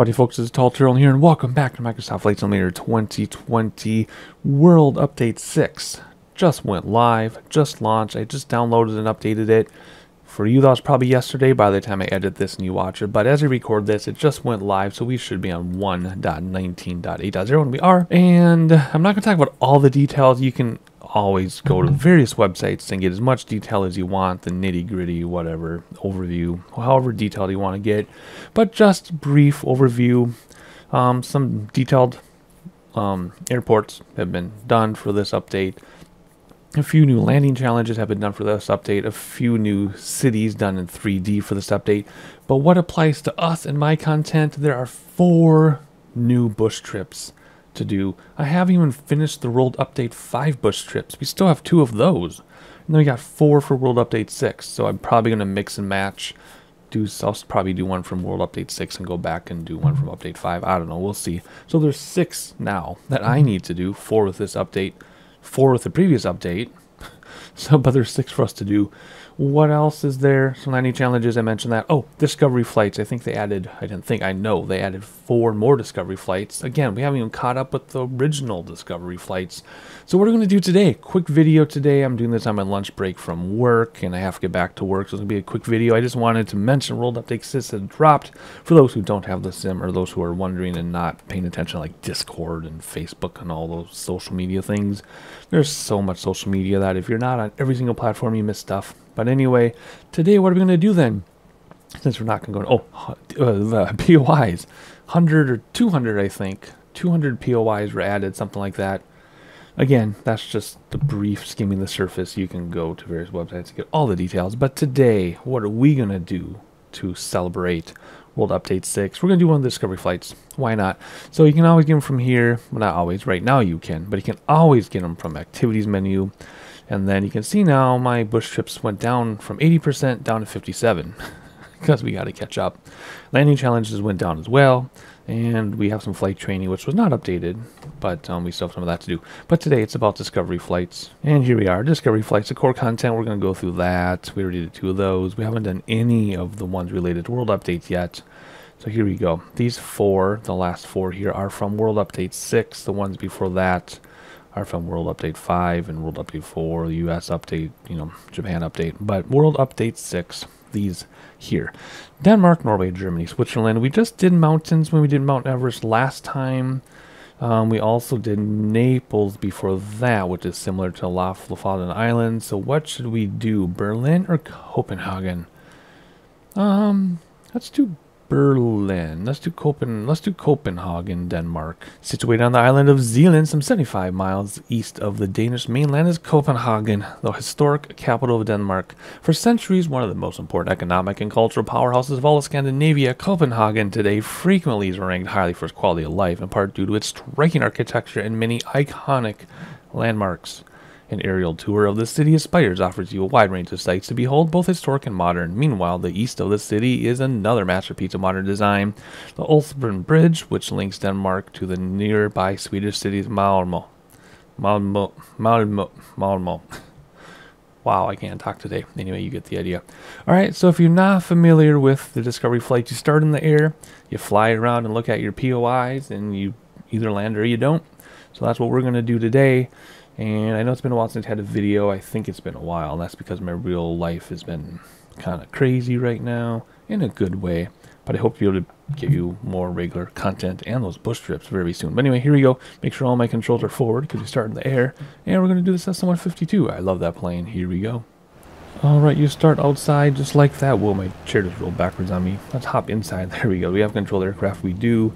Howdy folks, it's Tall Turtle here, and welcome back to Microsoft Flight Simulator 2020 World Update 6. Just went live, just launched, I just downloaded and updated it. For you, that was probably yesterday by the time I edit this and you watch it, but as I record this, it just went live, so we should be on 1.19.8.0, and we are. And I'm not going to talk about all the details. You can always go to various websites and get as much detail as you want, the nitty-gritty, whatever, overview, however detailed you want to get. But just brief overview, some detailed airports have been done for this update. A few new landing challenges have been done for this update. A few new cities done in 3D for this update. But what applies to us and my content, there are 4 new bush trips to do. I haven't even finished the World Update 5 bush trips. We still have 2 of those. And then we got 4 for World Update 6. So I'm probably going to mix and match. I'll probably do one from World Update 6 and go back and do one from Update 5. I don't know. We'll see. So there's 6 now that I need to do. 4 with this update. 4 with the previous update. So, but there's 6 for us to do. What else is there? Some landing challenges, I mentioned that. Oh, discovery flights. I think they added, I know they added 4 more discovery flights. Again, we haven't even caught up with the original discovery flights. So what are we going to do today? Quick video today. I'm doing this on my lunch break from work, and I have to get back to work, so it's going to be a quick video. I just wanted to mention World Update 6 has dropped. For those who don't have the sim, or those who are wondering and not paying attention, like Discord and Facebook and all those social media things. There's so much social media that if you're not on every single platform, you miss stuff. But anyway, today what are we going to do then? Since we're not going to go, POIs, 100 or 200, I think. 200 POIs were added, something like that. Again, that's just the brief skimming the surface. You can go to various websites to get all the details. But today, what are we going to do to celebrate World Update 6? We're going to do one of the discovery flights. Why not? So you can always get them from here. Well, not always. Right now you can. But you can always get them from Activities menu. And then you can see now my bush trips went down from 80% down to 57 because we got to catch up. Landing challenges went down as well. And we have some flight training, which was not updated, but we still have some of that to do. But today it's about discovery flights. And here we are, discovery flights, the core content. We're going to go through that. We already did 2 of those. We haven't done any of the ones related to World Updates yet. So here we go. These 4, the last 4 here, are from World Update 6. The ones before that are from World Update 5 and World Update 4, the US update, Japan update. But World Update 6, these here. Denmark, Norway, Germany, Switzerland. We just did mountains when we did Mount Everest last time. We also did Naples before that, which is similar to Lofoten Island. So what should we do? Berlin or Copenhagen? Let's do Berlin. Let's do Copenhagen, Denmark. Situated on the island of Zealand, some 75 miles east of the Danish mainland, is Copenhagen, the historic capital of Denmark. For centuries, one of the most important economic and cultural powerhouses of all of Scandinavia, Copenhagen today frequently is ranked highly for its quality of life, in part due to its striking architecture and many iconic landmarks. An aerial tour of the city of Spires offers you a wide range of sights to behold, both historic and modern. Meanwhile, the east of the city is another masterpiece of modern design, the Ulsbron Bridge, which links Denmark to the nearby Swedish cities Malmö. Wow, I can't talk today. Anyway, you get the idea. Alright, so if you're not familiar with the discovery flight, you start in the air, you fly around and look at your POIs, and you either land or you don't. So that's what we're going to do today. And I know it's been a while since I had a video. I think it's been a while. And that's because my real life has been kind of crazy right now in a good way. But I hope to be able to give you more regular content and those bush trips very soon. But anyway, here we go. Make sure all my controls are forward because we start in the air. And we're going to do this SN-152. I love that plane. Here we go. Alright, you start outside just like that. Whoa, my chair just rolled backwards on me. Let's hop inside. There we go. We have controlled aircraft. We do.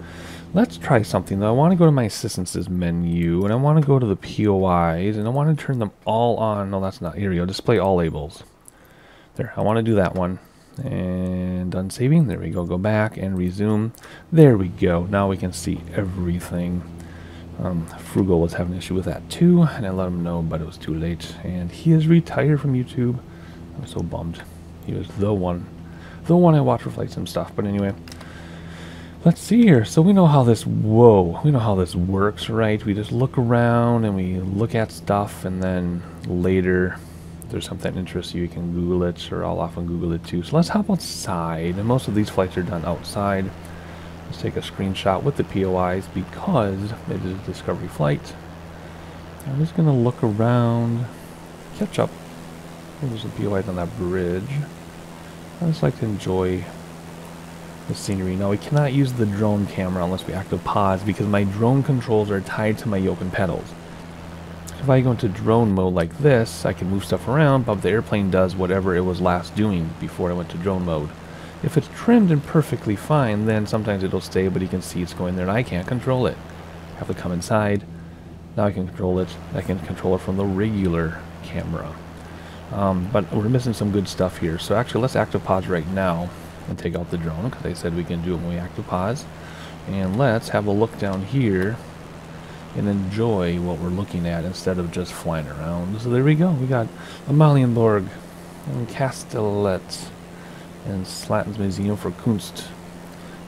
Let's try something though. I want to go to my assistances menu, and I want to go to the POIs, and I want to turn them all on. No, that's not. Here we go. Display all labels. There. I want to do that one. And done saving. There we go. Go back and resume. There we go. Now we can see everything. Frugal was having an issue with that too, and I let him know, but it was too late. And he is retired from YouTube. I'm so bummed. He was the one I watched for flight sim stuff. But anyway. Let's see here. So we know how this, we know how this works, right? We just look around and we look at stuff, and then later if there's something that interests you, you can Google it, or I'll often Google it too. So let's hop outside, and most of these flights are done outside. Let's take a screenshot with the POIs because it is a discovery flight. I'm just going to look around, catch up. Oh, there's some POIs on that bridge. I just like to enjoy the scenery. Now we cannot use the drone camera unless we active pause because my drone controls are tied to my yoke and pedals. If I go into drone mode like this, I can move stuff around, but the airplane does whatever it was last doing before I went to drone mode. If it's trimmed and perfectly fine, then sometimes it'll stay, but you can see it's going there and I can't control it. I have to come inside. Now I can control it. I can control it from the regular camera. But we're missing some good stuff here. So actually, let's active pause right now and take out the drone, because I said we can do it when we active pause. And let's have a look down here and enjoy what we're looking at instead of just flying around. So there we go. We got Amalienborg and Castellet and Slatten's Museum for Kunst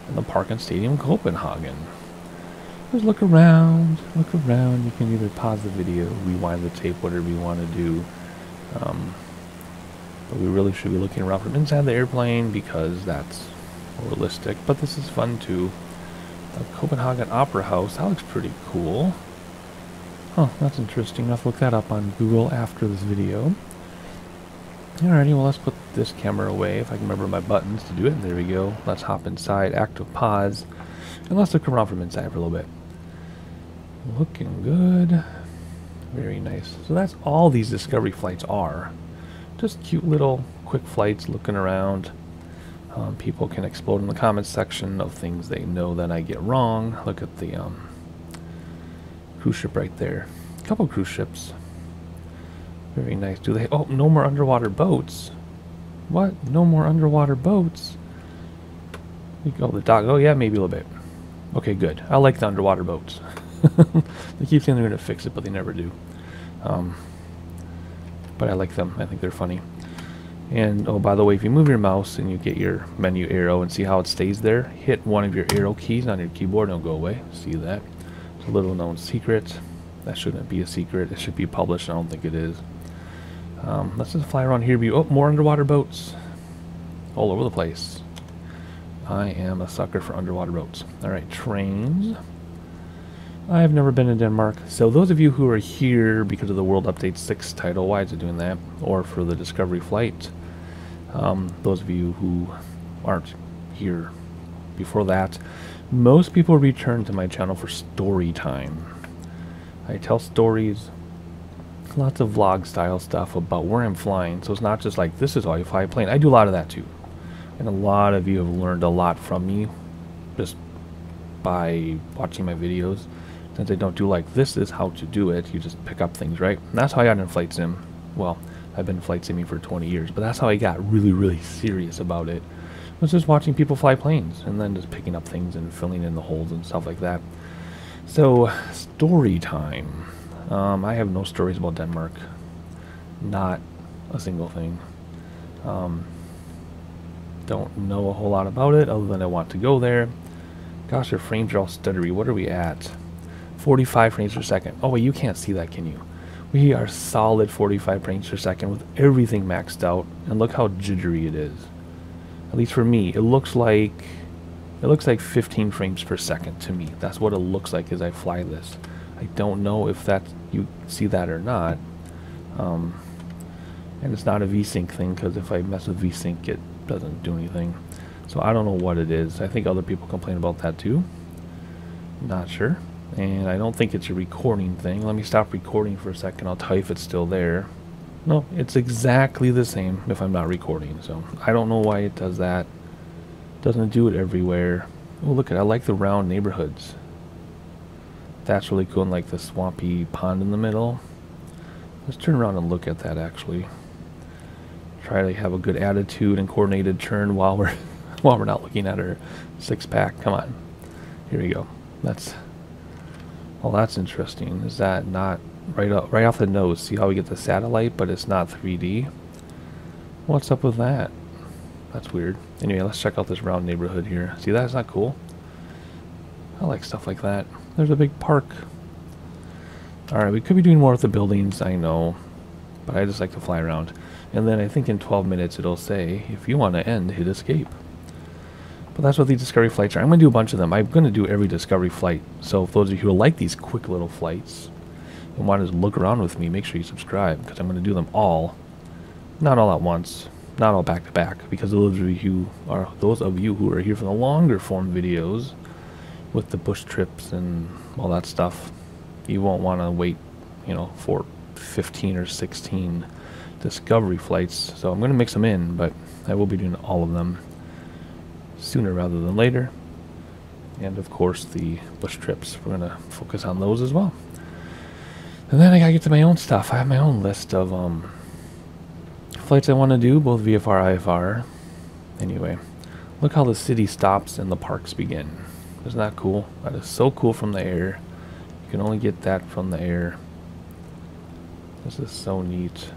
and the Park and Stadium Copenhagen. Just look around, look around. You can either pause the video, rewind the tape, whatever you want to do. But we really should be looking around from inside the airplane because that's realistic. But this is fun too. The Copenhagen Opera House, that looks pretty cool. Huh, that's interesting. I'll have to look that up on Google after this video. Alrighty, well let's put this camera away if I can remember my buttons to do it. There we go. Let's hop inside, active pause, and let's look around from inside for a little bit. Looking good. Very nice. So that's all these discovery flights are. Just cute little quick flights looking around. People can explode in the comments section of things they know that I get wrong. Look at the cruise ship right there. A couple cruise ships. Very nice. Do they? Oh, no more underwater boats. What? No more underwater boats? Oh, the dock. Oh, yeah, maybe a little bit. Okay, good. I like the underwater boats. They keep saying they're going to fix it, but they never do. But I like them. I think they're funny. And, oh, by the way, if you move your mouse and you get your menu arrow and see how it stays there, hit one of your arrow keys on your keyboard and it'll go away. See that? It's a little known secret. That shouldn't be a secret. It should be published. I don't think it is. Let's just fly around here. Oh, more underwater boats. All over the place. I am a sucker for underwater boats. Alright, trains. I've never been in Denmark, so those of you who are here because of the World Update 6 title, why is it doing that? Or for the Discovery Flight, those of you who aren't here before that, most people return to my channel for story time. I tell stories, lots of vlog style stuff about where I'm flying, so it's not just like, this is how you fly a plane. I do a lot of that too. And a lot of you have learned a lot from me just by watching my videos. Since I don't do like this is how to do it, you just pick up things, right? And that's how I got in flight sim. Well, I've been flight simming for 20 years, but that's how I got really, really serious about it. I was just watching people fly planes and then just picking up things and filling in the holes and stuff like that. So, story time. I have no stories about Denmark. Not a single thing. Don't know a whole lot about it other than I want to go there. Gosh, our frames are all stuttery. What are we at? 45 frames per second. Oh wait, you can't see that, can you? We are solid 45 frames per second with everything maxed out, and look how jittery it is. At least for me, it looks like 15 frames per second to me. That's what it looks like as I fly this. I don't know if that you see that or not. And it's not a VSync thing, because if I mess with VSync, it doesn't do anything. So I don't know what it is. I think other people complain about that too. Not sure. And I don't think it's a recording thing. Let me stop recording for a second. I'll tell you if it's still there. No, it's exactly the same if I'm not recording. So I don't know why it does that. Doesn't do it everywhere. Oh, look at, I like the round neighborhoods. That's really cool, and like the swampy pond in the middle. Let's turn around and look at that actually. Try to have a good attitude and coordinated turn while we're while we're not looking at our six-pack. Come on. Here we go. That's, well, that's interesting. Is that not right off the nose? See how we get the satellite, but it's not 3D? What's up with that? That's weird. Anyway, let's check out this round neighborhood here. See, that's not cool. I like stuff like that. There's a big park. Alright, we could be doing more with the buildings, I know. But I just like to fly around. And then I think in 12 minutes it'll say, if you want to end, hit escape. But that's what these discovery flights are. I'm going to do a bunch of them. I'm going to do every discovery flight. So for those of you who like these quick little flights and want to look around with me, make sure you subscribe, because I'm going to do them all. Not all at once. Not all back to back. Because those of you who are here for the longer form videos with the bush trips and all that stuff, you won't want to wait, you know, for 15 or 16 discovery flights. So I'm going to mix them in, but I will be doing all of them sooner rather than later. And of course the bush trips, we're going to focus on those as well. And then I gotta get to my own stuff. I have my own list of flights I want to do, both VFR, IFR. Anyway, look how the city stops and the parks begin. Isn't that cool? That is so cool from the air. You can only get that from the air. This is so neat.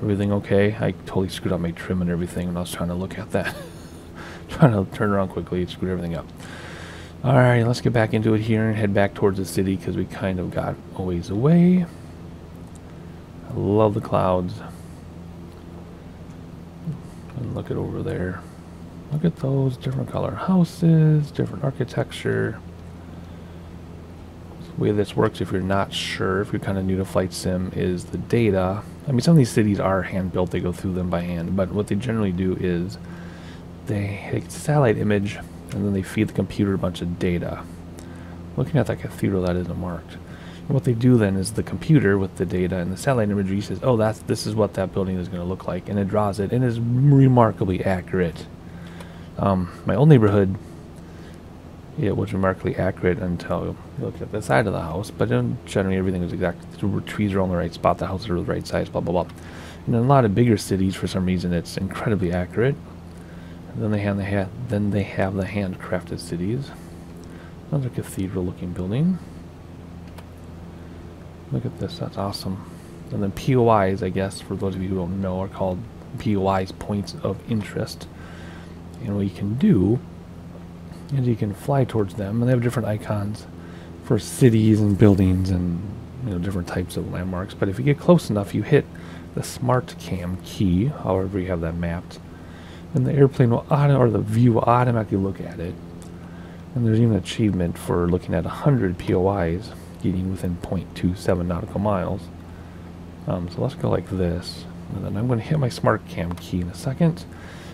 Everything okay? I totally screwed up my trim and everything when I was trying to look at that. Trying to turn around quickly, it screwed everything up. Alright, let's get back into it here and head back towards the city, because we kind of got a ways away. I love the clouds. And look at over there. Look at those different color houses, different architecture. The way this works, if you're not sure, if you're kind of new to flight sim, is the data. I mean, some of these cities are hand built, they go through them by hand, but what they generally do is they take a satellite image and then they feed the computer a bunch of data. Looking at that cathedral that isn't marked. And what they do then is the computer with the data and the satellite imagery says, oh, this is what that building is going to look like, and it draws it, and is remarkably accurate. My old neighborhood, it was remarkably accurate until you look at the side of the house, but then generally everything is exact. The trees are on the right spot, the houses are the right size, blah blah blah. And in a lot of bigger cities, for some reason, it's incredibly accurate. Then they have the handcrafted cities. Another cathedral-looking building. Look at this, that's awesome. And then POIs, I guess, for those of you who don't know, are called POIs, points of interest. And what you can do is you can fly towards them, and they have different icons for cities and buildings and, you know, different types of landmarks. But if you get close enough, you hit the smart cam key, however you have that mapped, and the airplane will or the view will automatically look at it. And there's even an achievement for looking at 100 POIs, getting within 0.27 nautical miles. So let's go like this, and then I'm going to hit my smart cam key in a second,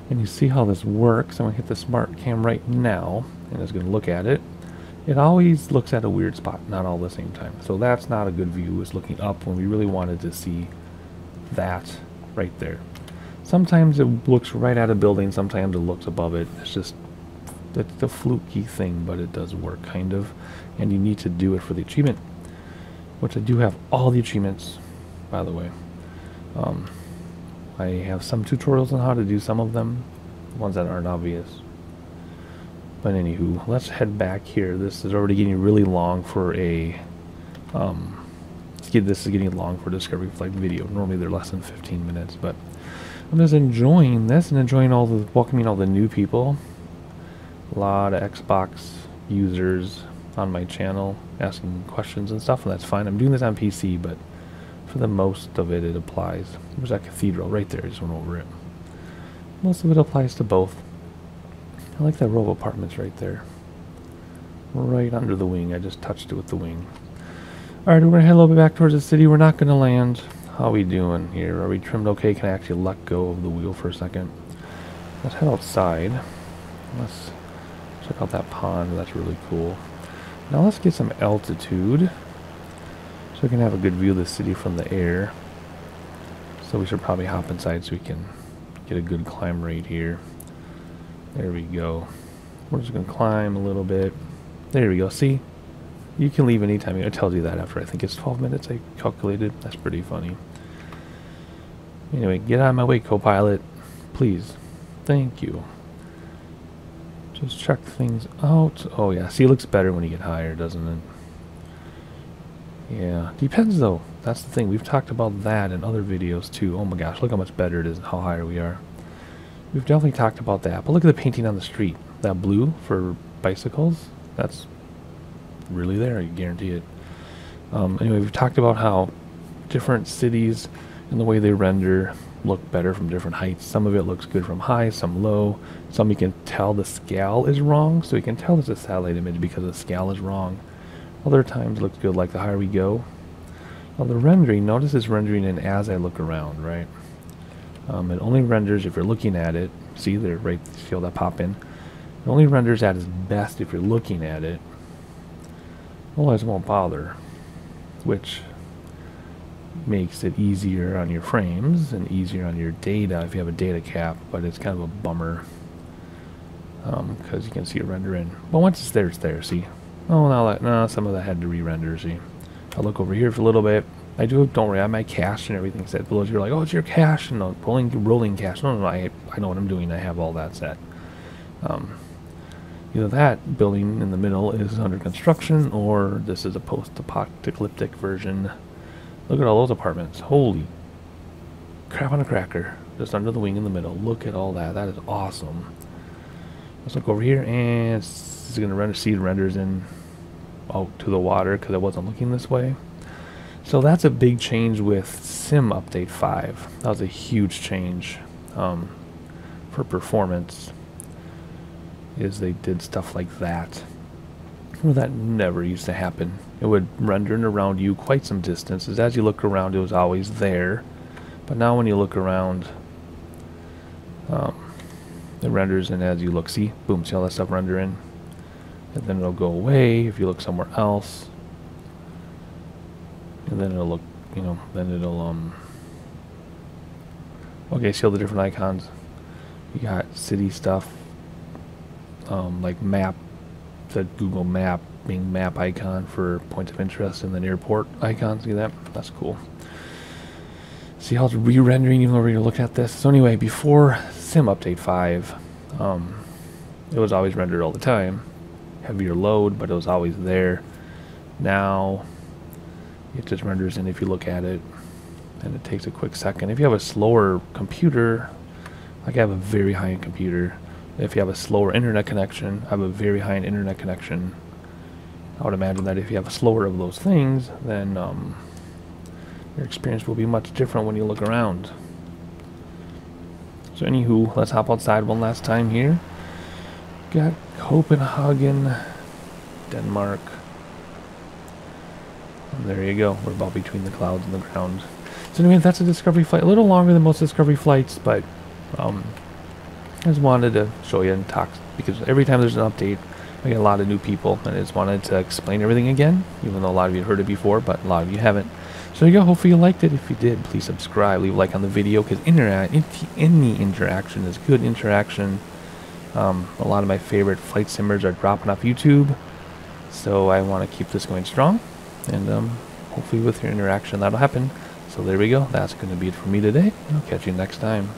and you see how this works. I'm going to hit the smart cam right now, and it's going to look at it. It always looks at a weird spot, not all at the same time. So that's not a good view. It's looking up when we really wanted to see that right there. Sometimes it looks right at a building, sometimes it looks above it. It's just, it's the fluky thing, but it does work, kind of. And you need to do it for the achievement, which I do have all the achievements, by the way. I have some tutorials on how to do some of them, ones that aren't obvious. But anywho, let's head back here. This is already getting really long for a, this is getting long for a Discovery Flight video. Normally they're less than 15 minutes, but I'm just enjoying this and enjoying welcoming all the new people. A lot of Xbox users on my channel asking questions and stuff, and that's fine. I'm doing this on PC, but for the most of it, it applies. There's that cathedral right there. I just went over it. Most of it applies to both. I like that row of apartments right there. Right under the wing. I just touched it with the wing. Alright, we're going to head a little bit back towards the city. We're not going to land. How are we doing here? Are we trimmed okay? Can I actually let go of the wheel for a second? Let's head outside. Let's check out that pond. That's really cool. Now let's get some altitude, so we can have a good view of the city from the air. So we should probably hop inside so we can get a good climb rate here. There we go. We're just going to climb a little bit. There we go. See? You can leave anytime. It tells you that after, I think it's 12 minutes I calculated. That's pretty funny. Anyway, get out of my way, co-pilot. Please. Thank you. Just check things out. Oh yeah, see, it looks better when you get higher, doesn't it? Yeah, depends though. That's the thing. We've talked about that in other videos too. Oh my gosh, look how much better it is and how higher we are. We've definitely talked about that. But look at the painting on the street. That blue for bicycles, that's really there, I guarantee it. Anyway, we've talked about how different cities and the way they render look better from different heights. Some of it looks good from high, some low. Some you can tell the scale is wrong, so you can tell it's a satellite image because the scale is wrong. Other times it looks good, like the higher we go. Now the rendering, notice it's rendering in as I look around, right? It only renders if you're looking at it. See, they're right, see all that pop in? It only renders at its best if you're looking at it. Otherwise it won't bother, which makes it easier on your frames and easier on your data if you have a data cap, but it's kind of a bummer because you can see it render in. But once it's there, see? Oh, now some of that had to re-render, see? I'll look over here for a little bit. Don't worry, I have my cache and everything set. Below you're like, oh, it's your cache, and rolling cache. No, I know what I'm doing. I have all that set. Either that building in the middle is under construction, or this is a post-apocalyptic version. Look at all those apartments. Holy crap on a cracker. Just under the wing in the middle. Look at all that. That is awesome. Let's look over here, and it's going to render seed renders in out to the water because I wasn't looking this way. So that's a big change with Sim Update 5. That was a huge change for performance. Is they did stuff like that. Well, that never used to happen. It would render in around you quite some distances. As you look around, it was always there. But now when you look around, it renders in as you look. See? Boom, see all that stuff render in? And then it'll go away if you look somewhere else. And then it'll look, then it'll, okay, see all the different icons? You got city stuff, like map, the Google Map being map icon for points of interest, and then airport icon. See that? That's cool. See how it's re-rendering even over here to look at this? So anyway, before Sim Update 5, it was always rendered all the time. Heavier load, but it was always there. Now, it just renders in if you look at it, and it takes a quick second. If you have a slower computer, like I have a very high-end computer, if you have a slower internet connection, I have a very high-end internet connection. I would imagine that if you have a slower of those things, then your experience will be much different when you look around. So anywho, let's hop outside one last time here. Got Copenhagen, Denmark. And there you go. We're about between the clouds and the ground. So anyway, that's a discovery flight. A little longer than most discovery flights, but I just wanted to show you and talk, because every time there's an update, I get a lot of new people, and I just wanted to explain everything again, even though a lot of you heard it before, but a lot of you haven't. So there you go. Hopefully you liked it. If you did, please subscribe, leave a like on the video, because any interaction is good interaction. A lot of my favorite flight simmers are dropping off YouTube, so I want to keep this going strong, and hopefully with your interaction that'll happen. So there we go. That's going to be it for me today. I'll catch you next time.